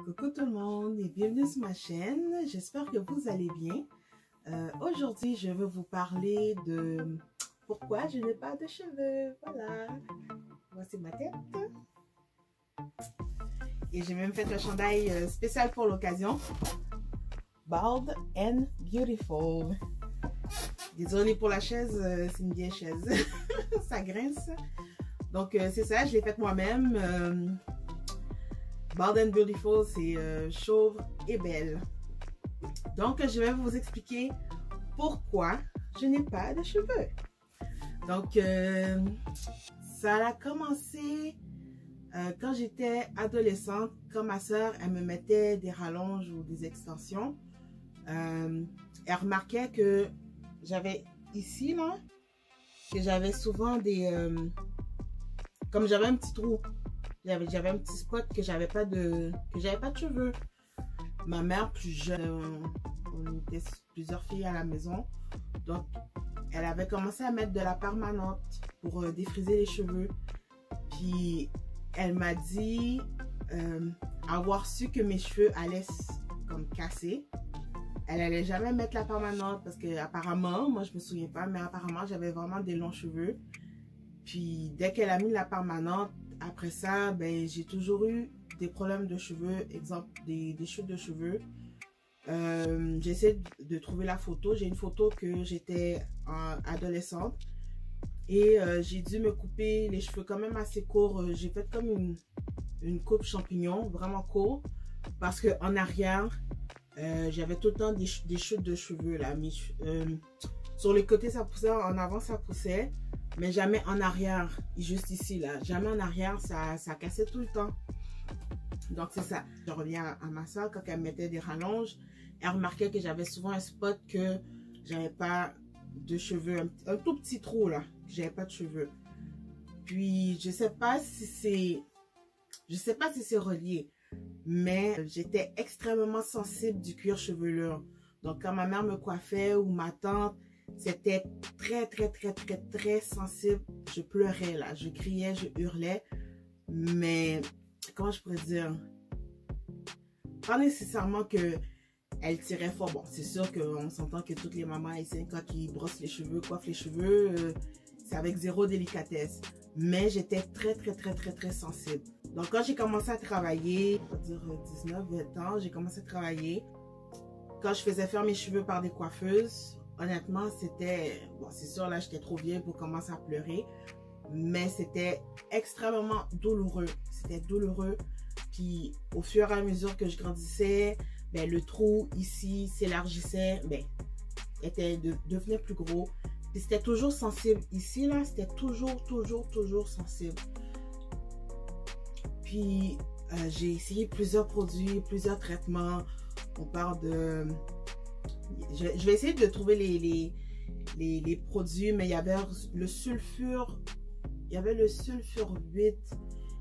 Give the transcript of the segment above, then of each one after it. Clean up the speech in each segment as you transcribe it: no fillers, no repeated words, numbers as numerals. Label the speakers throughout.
Speaker 1: Coucou tout le monde et bienvenue sur ma chaîne, j'espère que vous allez bien. Aujourd'hui je veux vous parler de pourquoi je n'ai pas de cheveux, voilà. Voici ma tête. Et j'ai même fait un chandail spécial pour l'occasion. Bald and Beautiful. Désolée pour la chaise, c'est une vieille chaise, ça grince. Donc c'est ça, je l'ai faite moi-même. Bald and Beautiful, c'est chauve et belle. Donc, je vais vous expliquer pourquoi je n'ai pas de cheveux. Donc, ça a commencé quand j'étais adolescente, quand ma soeur, elle me mettait des rallonges ou des extensions. Elle remarquait que j'avais ici, là, que j'avais souvent des... comme j'avais un petit trou. J'avais un petit spot que j'avais pas de cheveux. Ma mère plus jeune, on était plusieurs filles à la maison, donc elle avait commencé à mettre de la permanente pour défriser les cheveux. Puis elle m'a dit avoir su que mes cheveux allaient comme casser. Elle allait jamais mettre la permanente parce que apparemment, moi je me souviens pas, mais apparemment j'avais vraiment des longs cheveux. Puis dès qu'elle a mis la permanente, après ça, ben, j'ai toujours eu des problèmes de cheveux, exemple des chutes de cheveux. J'essaie de trouver la photo. J'ai une photo que j'étais adolescente et j'ai dû me couper les cheveux quand même assez courts. J'ai fait comme une coupe champignon, vraiment court, parce que en arrière, j'avais tout le temps des chutes de cheveux là. Sur les côtés ça poussait, en avant ça poussait. Mais jamais en arrière, juste ici, là. Jamais en arrière, ça cassait tout le temps. Donc, c'est ça. Je reviens à ma soeur, quand elle mettait des rallonges, elle remarquait que j'avais souvent un spot que j'avais pas de cheveux. Un tout petit trou, là, que j'avais pas de cheveux. Puis, je sais pas si c'est relié. Mais j'étais extrêmement sensible du cuir chevelu. Donc, quand ma mère me coiffait ou ma tante, c'était très sensible. Je pleurais là, je criais, je hurlais. Mais comment je pourrais dire, pas nécessairement que elle tirait fort. Bon, c'est sûr qu'on s'entend que toutes les mamans haïtiennes, quand ils brossent les cheveux, coiffent les cheveux, c'est avec zéro délicatesse. Mais j'étais très sensible. Donc quand j'ai commencé à travailler, on va dire 19-20 ans, j'ai commencé à travailler. Quand je faisais faire mes cheveux par des coiffeuses, honnêtement, c'était... Bon, c'est sûr, là, j'étais trop vieille pour commencer à pleurer. Mais c'était extrêmement douloureux. C'était douloureux. Puis, au fur et à mesure que je grandissais, ben, le trou ici s'élargissait. Ben, devenait plus gros. Puis, c'était toujours sensible. Ici, là, c'était toujours sensible. Puis, j'ai essayé plusieurs produits, plusieurs traitements. On parle de... Je vais essayer de trouver les produits, mais il y avait le sulfure, il y avait le sulfure 8,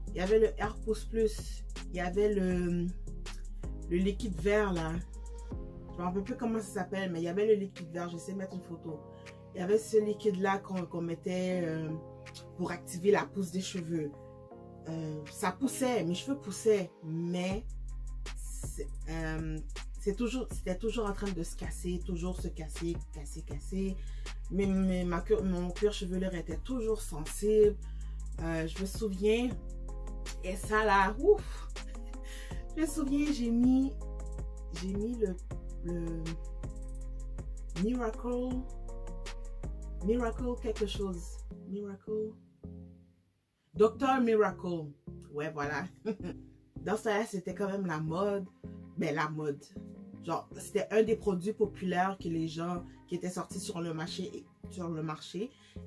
Speaker 1: il y avait le Air Pousse Plus, il y avait le liquide vert là. Je ne me rappelle plus comment ça s'appelle, mais il y avait le liquide vert, j'essaie de mettre une photo. Il y avait ce liquide là qu'on mettait pour activer la pousse des cheveux. Ça poussait, mes cheveux poussaient, mais c'était toujours en train de se casser, toujours se casser. Mais mon cuir chevelu était toujours sensible. Je me souviens, et ça là, ouf! Je me souviens, j'ai mis le Miracle quelque chose. Dr Miracle. Ouais, voilà. Dans ce temps-là, c'était quand même la mode. Ben, la mode. Genre, c'était un des produits populaires que les gens qui étaient sortis sur le marché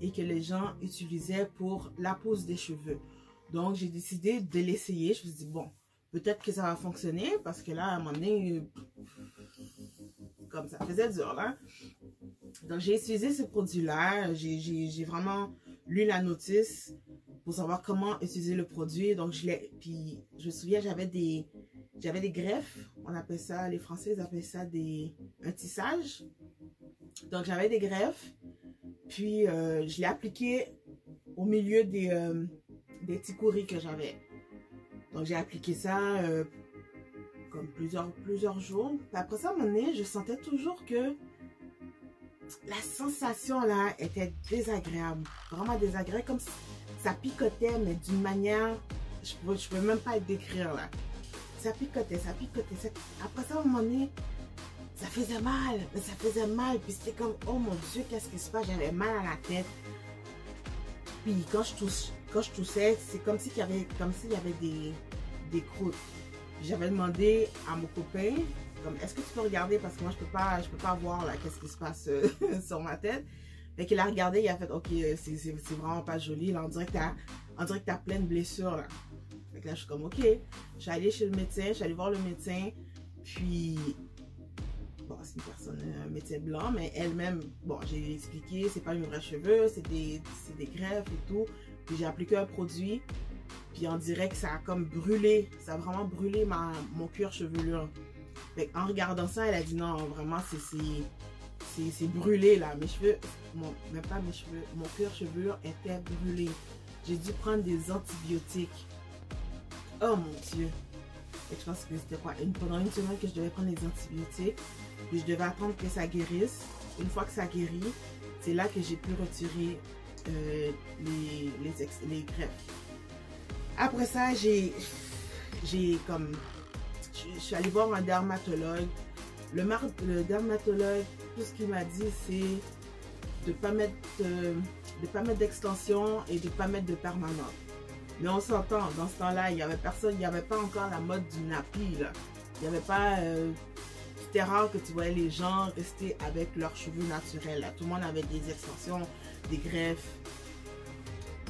Speaker 1: et que les gens utilisaient pour la pousse des cheveux. Donc, j'ai décidé de l'essayer. Je me suis dit, bon, peut-être que ça va fonctionner parce que là, à un moment donné, comme ça faisait dur, là. Donc, j'ai utilisé ce produit-là. J'ai vraiment lu la notice pour savoir comment utiliser le produit. Donc, puis, je me souviens, j'avais des greffes, on appelle ça, les Français ils appellent ça un tissage. Donc j'avais des greffes, puis je l'ai appliqué au milieu des tikouris que j'avais. Donc j'ai appliqué ça plusieurs jours. Puis après ça, à un moment donné, je sentais toujours que la sensation là était désagréable. Vraiment désagréable, comme si ça picotait, mais d'une manière, je peux même pas le décrire là. Ça picotait, ça picotait. Après ça, à un moment donné, ça faisait mal, mais ça faisait mal. Puis c'était comme, oh mon Dieu, qu'est-ce qui se passe? J'avais mal à la tête. Puis quand je toussais, c'est comme s'il y avait des croûtes. J'avais demandé à mon copain, comme, est-ce que tu peux regarder? Parce que moi, je peux pas voir là, qu'est-ce qui se passe sur ma tête. Fait qu'il a regardé, il a fait, ok, c'est vraiment pas joli. Là, on dirait que t'as plein de blessures là. Fait que là, je suis comme, ok. Je suis allée chez le médecin, je suis allée voir le médecin. Puis, bon, c'est une personne, un médecin blanc, mais elle-même, bon, j'ai expliqué, c'est pas mes vrais cheveux, c'est des greffes et tout. Puis j'ai appliqué un produit, puis on dirait que ça a comme brûlé, ça a vraiment brûlé mon cuir chevelu. Fait en regardant ça, elle a dit non, vraiment, c'est brûlé là. Mes cheveux, même pas mes cheveux, mon cuir chevelu était brûlé. J'ai dû prendre des antibiotiques. Oh mon Dieu. Et je pense que c'était quoi, pendant une semaine que je devais prendre les antibiotiques. Puis je devais attendre que ça guérisse. Une fois que ça guérit, c'est là que j'ai pu retirer les greffes. Après ça, je suis allée voir un dermatologue. Le dermatologue, tout ce qu'il m'a dit, c'est de pas mettre d'extension et de pas mettre de permanente. Mais on s'entend, dans ce temps-là, il n'y avait personne, il n'y avait pas encore la mode du nappy, là. Il n'y avait pas... c'était rare que tu voyais les gens rester avec leurs cheveux naturels, là. Tout le monde avait des extensions, des greffes.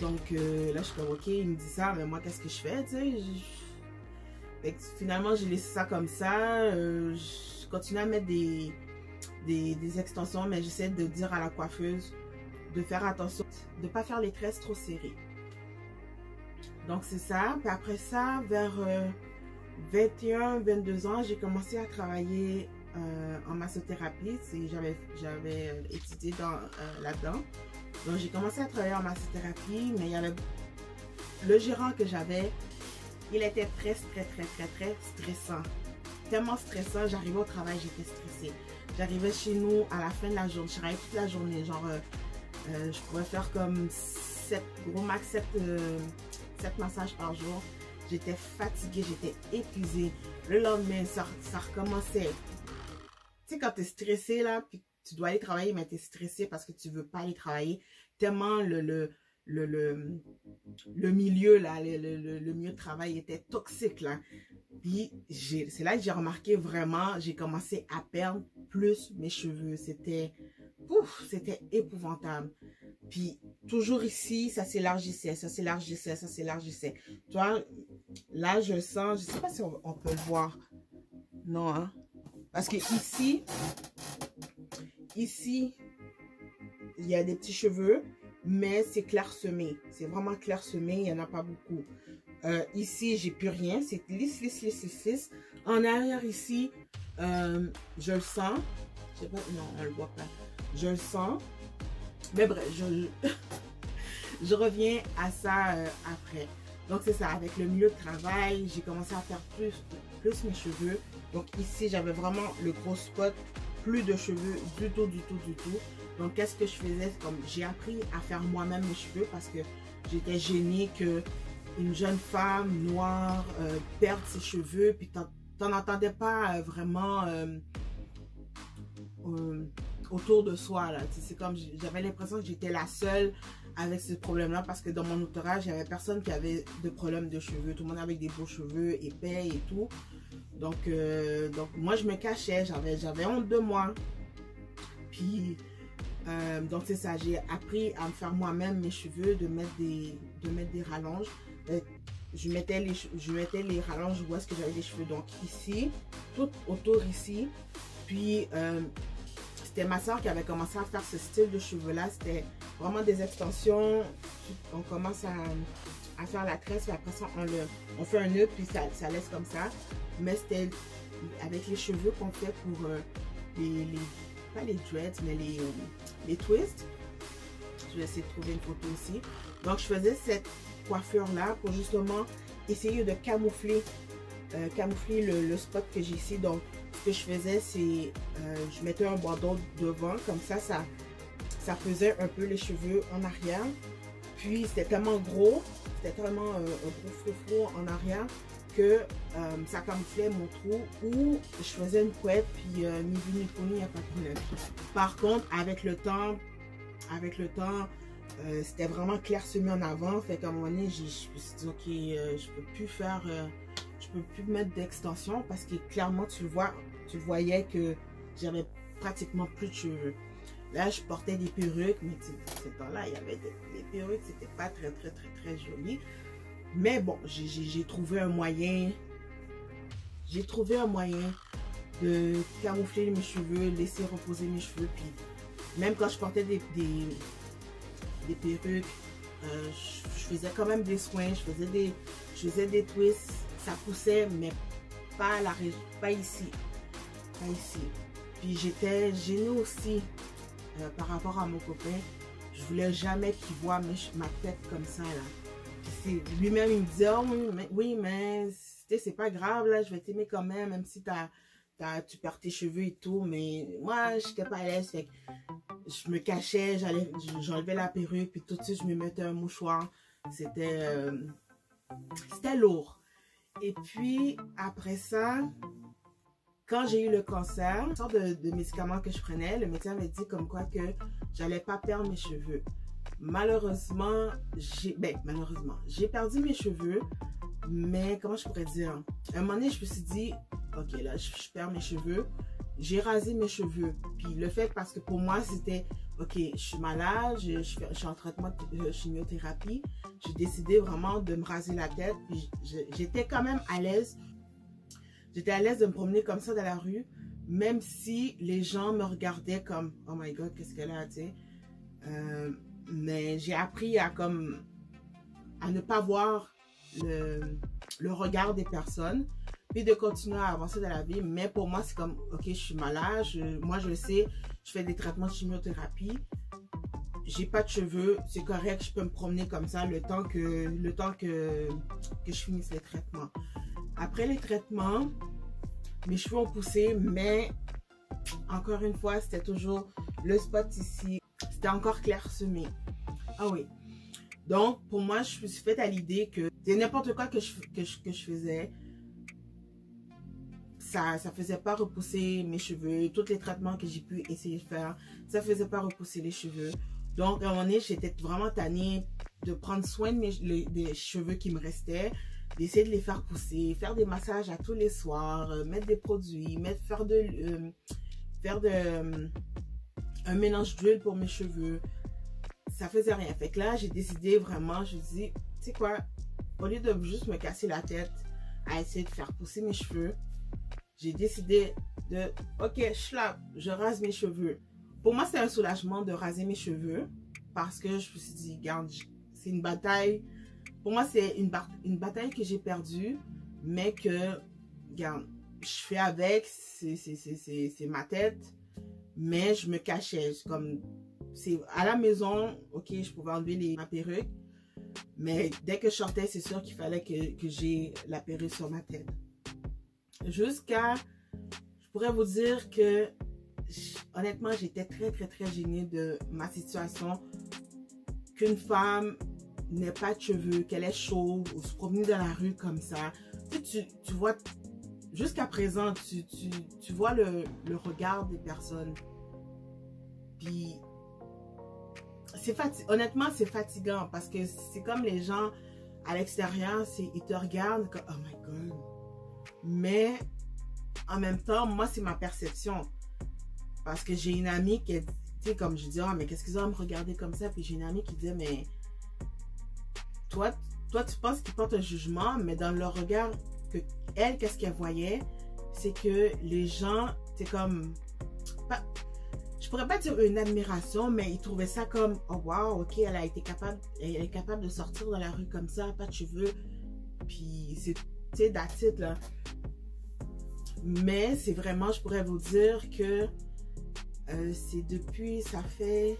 Speaker 1: Donc là, je suis comme, ok, il me dit ça, mais moi, qu'est-ce que je fais, tu sais? Finalement, j'ai laissé ça comme ça. Je continue à mettre des extensions, mais j'essaie de dire à la coiffeuse de faire attention, de ne pas faire les tresses trop serrées. Donc c'est ça. Puis après ça, vers 21-22 ans, j'ai commencé à travailler en massothérapie. J'avais étudié là-dedans. Donc j'ai commencé à travailler en massothérapie, mais il y avait le gérant que j'avais, il était très stressant. Tellement stressant, j'arrivais au travail, j'étais stressée. J'arrivais chez nous à la fin de la journée, je travaillais toute la journée, genre je pouvais faire comme 7 massages par jour. J'étais fatiguée, j'étais épuisée. Le lendemain, ça recommençait. Tu sais, quand tu es stressé là, puis tu dois aller travailler, mais tu es stressé parce que tu veux pas aller travailler. Tellement le milieu là, le milieu de travail était toxique là. Puis c'est là que j'ai remarqué vraiment, j'ai commencé à perdre plus mes cheveux. C'était épouvantable. Puis toujours ici, ça s'élargissait, ça s'élargissait, ça s'élargissait. Tu vois, là je sens, je sais pas si on peut le voir. Non, hein? Parce que ici, il y a des petits cheveux, mais c'est clairsemé. C'est vraiment clairsemé, il n'y en a pas beaucoup. Ici, j'ai plus rien. C'est lisse. En arrière, ici, je le sens. Je sais pas, non, on le voit pas. Je le sens. Mais bref, je reviens à ça après. Donc, c'est ça. Avec le milieu de travail, j'ai commencé à faire plus mes cheveux. Donc, ici, j'avais vraiment le gros spot. Plus de cheveux du tout. Donc, qu'est-ce que je faisais? Comme j'ai appris à faire moi-même mes cheveux parce que j'étais gênée que une jeune femme noire perde ses cheveux, puis t'en entendais pas vraiment autour de soi là. C'est comme j'avais l'impression que j'étais la seule avec ce problème-là parce que dans mon entourage, il n'y avait personne qui avait de problème de cheveux. Tout le monde avait des beaux cheveux épais et tout. Donc moi, je me cachais. J'avais honte de moi. Puis, donc c'est ça. J'ai appris à me faire moi-même mes cheveux, de mettre des rallonges. Je mettais les rallonges où est-ce que j'avais les cheveux. Donc ici, tout autour ici. Puis, c'était ma soeur qui avait commencé à faire ce style de cheveux-là. C'était vraiment des extensions. On commence à faire la tresse, puis après ça, on fait un nœud, puis ça laisse comme ça. Mais c'était avec les cheveux qu'on fait pour pas les dreads, mais les twists. Je vais essayer de trouver une photo ici. Donc, je faisais cette coiffure-là pour justement essayer de camoufler camoufler le spot que j'ai ici. Donc, ce que je faisais, c'est je mettais un bandeau devant, comme ça faisait un peu les cheveux en arrière. Puis, c'était tellement gros, c'était tellement un gros froufrou en arrière que ça camouflait mon trou, ou je faisais une couette, puis ni vu ni connu, il n'y a pas de problème. Par contre, avec le temps, c'était vraiment clairsemé en avant. Fait qu'à un moment donné, je me suis dit, ok, je peux plus mettre d'extension parce que clairement, tu le voyais que j'avais pratiquement plus de cheveux. Là, je portais des perruques, mais ce temps-là, il y avait des perruques, c'était pas très joli. Mais bon, j'ai trouvé un moyen. J'ai trouvé un moyen de camoufler mes cheveux, laisser reposer mes cheveux. Puis même quand je portais des perruques, je faisais quand même des soins, je faisais des twists, ça poussait, mais pas à la région, pas ici. Pas ici. Puis j'étais gênée aussi par rapport à mon copain. Je voulais jamais qu'il voie ma tête comme ça là. Lui-même il me disait, oh oui mais c'est pas grave là, je vais t'aimer quand même si tu perds tes cheveux et tout. Mais moi j'étais pas à l'aise, fait que je me cachais, j'enlevais la perruque, puis tout de suite je me mettais un mouchoir. C'était lourd. Et puis après ça, quand j'ai eu le cancer, une sorte de médicament que je prenais, le médecin m'a dit comme quoi que j'allais pas perdre mes cheveux. Malheureusement, j'ai perdu mes cheveux, mais comment je pourrais dire? À un moment donné, je me suis dit, ok, là, je perds mes cheveux. J'ai rasé mes cheveux. Puis le fait, parce que pour moi, c'était, ok, je suis malade, je suis en traitement de chimiothérapie. J'ai décidé vraiment de me raser la tête. Puis j'étais quand même à l'aise. J'étais à l'aise de me promener comme ça dans la rue, même si les gens me regardaient comme, oh my god, qu'est-ce qu'elle a, tu sais. Mais j'ai appris à ne pas voir le regard des personnes, puis de continuer à avancer dans la vie. Mais pour moi, c'est comme, ok, je suis malade, moi je le sais, je fais des traitements de chimiothérapie, j'ai pas de cheveux, c'est correct, je peux me promener comme ça le temps que je finisse les traitements. Après les traitements, mes cheveux ont poussé, mais encore une fois, c'était toujours le spot ici, c'était encore clairsemé. Ah oui. Donc, pour moi, je me suis faite à l'idée que c'est n'importe quoi que je faisais. Ça faisait pas repousser mes cheveux. Tous les traitements que j'ai pu essayer de faire, ça faisait pas repousser les cheveux. Donc, à un moment donné, j'étais vraiment tannée de prendre soin des cheveux qui me restaient, d'essayer de les faire pousser, faire des massages à tous les soirs, mettre des produits, faire un mélange d'huile pour mes cheveux. Ça faisait rien. Fait que là, j'ai décidé vraiment, je me dis, tu sais quoi, au lieu de juste me casser la tête à essayer de faire pousser mes cheveux, j'ai décidé de, ok, je rase mes cheveux. Pour moi, c'est un soulagement de raser mes cheveux parce que je me suis dit, regarde, c'est une bataille. Pour moi, c'est une bataille que j'ai perdue, mais que, regarde, je fais avec, c'est ma tête, mais je me cachais. Comme, c'est à la maison, ok, je pouvais enlever ma perruque, mais dès que je sortais, c'est sûr qu'il fallait que j'ai la perruque sur ma tête. Jusqu'à, je pourrais vous dire que, honnêtement, j'étais très gênée de ma situation, qu'une femme n'ait pas de cheveux, qu'elle est chauve, ou se promener dans la rue comme ça. Tu vois, jusqu'à présent, tu vois le regard des personnes. Puis, honnêtement, c'est fatigant parce que c'est comme les gens à l'extérieur, ils te regardent comme, oh my god. Mais, en même temps, moi, c'est ma perception. Parce que j'ai une amie qui, tu sais, comme je dis, oh, mais qu'est-ce qu'ils ont à me regarder comme ça? Puis j'ai une amie qui disait, mais toi tu penses qu'ils portent un jugement, mais dans leur regard, qu'est-ce qu'elle voyait, c'est que les gens, c'est comme, je pourrais pas dire une admiration, mais ils trouvaient ça comme, oh wow, ok, elle est capable de sortir dans la rue comme ça, pas de cheveux, puis c'est, tu sais, that's it, là. Mais c'est vraiment, je pourrais vous dire que c'est depuis, ça fait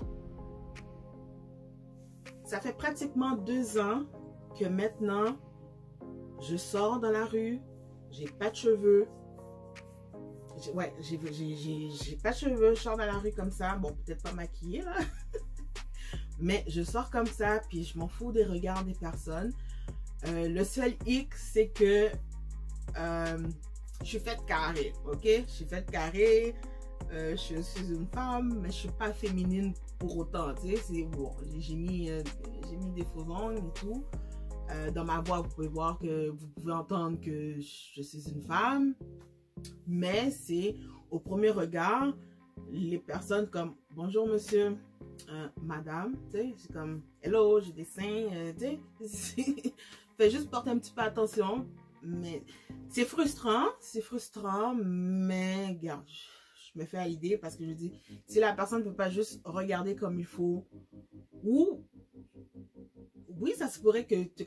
Speaker 1: pratiquement 2 ans que maintenant, je sors dans la rue, j'ai pas de cheveux. Ouais, j'ai pas de cheveux, je sors dans la rue comme ça. Bon, peut-être pas maquillée, là. Mais je sors comme ça, puis je m'en fous des regards des personnes. Le seul hic, c'est que je suis faite carrée, ok? Je suis faite carrée, je suis une femme, mais je suis pas féminine pour autant, tu sais. C'est bon, j'ai mis des faux ongles et tout. Dans ma voix, vous pouvez voir que vous pouvez entendre que je suis une femme. Mais c'est au premier regard, les personnes comme bonjour monsieur, madame, tu sais, c'est comme hello, j'ai des seins, tu sais, fais juste porter un petit peu attention. Mais c'est frustrant, mais regarde, je me fais à l'idée parce que je dis, si la personne ne peut pas juste regarder comme il faut, ou oui, ça se pourrait que tu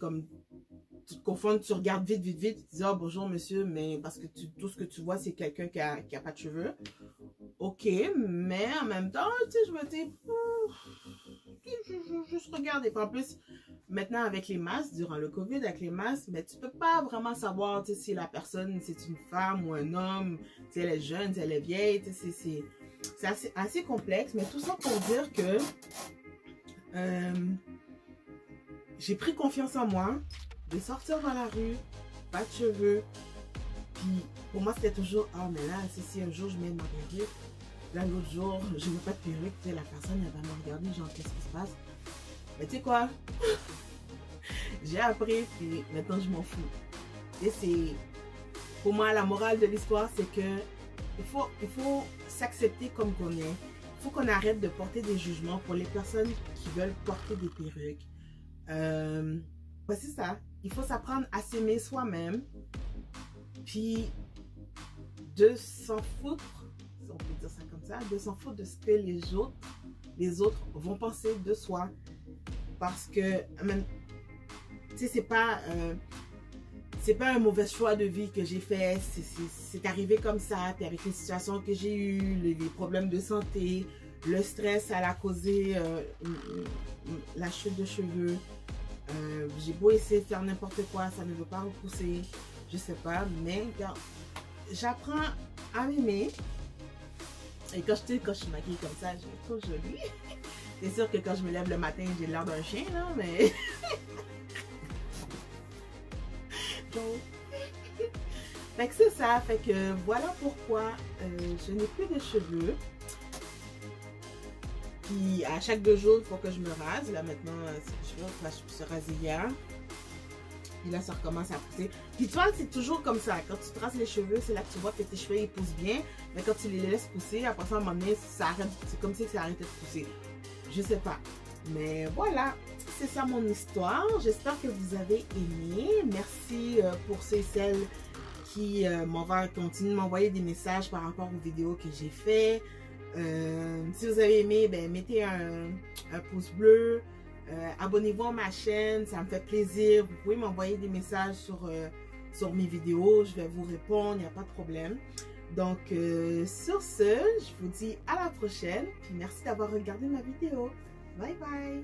Speaker 1: te confondes, tu regardes vite, tu dis oh, bonjour monsieur, mais parce que tout ce que tu vois c'est quelqu'un qui a pas de cheveux. Ok, mais en même temps, tu sais, je me dis, juste regarder. En plus, maintenant avec les masques, durant le Covid, avec les masques, mais tu peux pas vraiment savoir, tu sais, si la personne c'est une femme ou un homme, si elle est jeune, si elle est vieille, tu sais, c'est assez complexe, mais tout ça pour dire que j'ai pris confiance en moi, de sortir dans la rue, pas de cheveux. Puis pour moi c'était toujours, ah mais là, si un jour je mets ma perruque, là l'autre jour je mets pas de perruque, tu sais, la personne elle va me regarder, genre qu'est-ce qui se passe? Mais tu sais quoi? J'ai appris, puis maintenant je m'en fous. Et c'est, pour moi la morale de l'histoire c'est que il faut s'accepter comme qu'on est. Il faut qu'on arrête de porter des jugements pour les personnes qui veulent porter des perruques. C'est ça. Il faut s'apprendre à s'aimer soi-même. Puis de s'en foutre, si on peut dire ça comme ça, de s'en foutre de ce que les autres vont penser de soi. Parce que, tu sais, c'est pas un mauvais choix de vie que j'ai fait. C'est arrivé comme ça. Puis avec les situations que j'ai eues, les problèmes de santé, le stress, ça a causé la chute de cheveux. J'ai beau essayer de faire n'importe quoi, ça ne veut pas repousser, je sais pas, mais j'apprends à m'aimer. Et quand je suis maquillée comme ça, je suis trop jolie. C'est sûr que quand je me lève le matin, j'ai l'air d'un chien, là, mais... Fait que c'est ça, fait que voilà pourquoi je n'ai plus de cheveux. Puis à chaque 2 jours, il faut que je me rase. Là maintenant, je me suis rasée hier. Puis là, ça recommence à pousser. Puis tu vois, c'est toujours comme ça. Quand tu te rases les cheveux, c'est là que tu vois que tes cheveux ils poussent bien. Mais quand tu les laisses pousser, après ça, à un moment donné, ça arrête. C'est comme si ça arrêtait de pousser. Je sais pas. Mais voilà, c'est ça mon histoire. J'espère que vous avez aimé. Merci pour ceux et celles qui continuent de m'envoyer des messages par rapport aux vidéos que j'ai fait. Si vous avez aimé, ben, mettez un pouce bleu, abonnez-vous à ma chaîne, ça me fait plaisir. Vous pouvez m'envoyer des messages sur mes vidéos, je vais vous répondre, il n'y a pas de problème. Donc sur ce, je vous dis à la prochaine, puis merci d'avoir regardé ma vidéo. Bye bye!